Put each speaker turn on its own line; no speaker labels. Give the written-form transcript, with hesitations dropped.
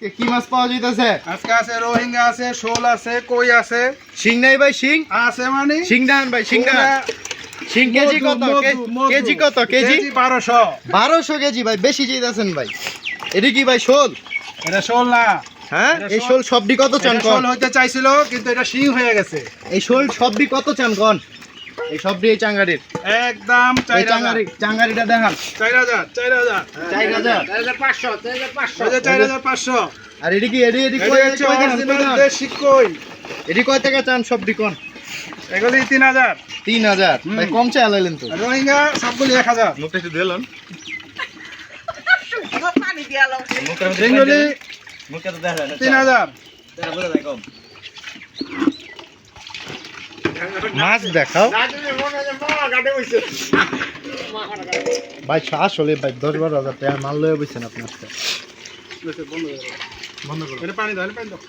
কি মাছ পাওয়া যাইতেছে?
আজকে আছে রোহিঙ্গা আছে, শোল আছে, কই আছে।
শিং নাই ভাই? শিং
আছে মানে
শিং দেন ভাই, শিং দেন। শিং কেজি কত? কেজি কত? কেজি
1200।
1200 কেজি ভাই, বেশি চাইতেছেন ভাই। এটা কি ভাই শোল?
এটা শোল না।
হ্যাঁ, এই শোল সবডি কত চান
এটা
কোন?
শোল হইতে চাইছিল কিন্তু এটা শিং হয়ে গেছে।
এই শোল সবডি কত চান কোন? এই সবডি এই চাঙ্গারির
একদম
এই চাঙ্গারিটা দেখান।
4000 4000
4000
4500।
আর এডি কি এডি
এটা হচ্ছে অরিজিনাল দেশি কই।
এডি কয় টাকা চান সবডি কোন?
এগুলি 3000।
3000 ভাই, কম চাইলেন তো।
রোহিঙ্গা সবগুলি 1000।
মুখটা একটু দিলেন।
বেঙ্গলি 3000।
মাছ দেখাও ভাই, আসলে ভাই 10-12 হাজার টাকা মাল লয়ে বসছেন আপনার।
বন্ধ করো। এটা পানি দাও, পানি দাও।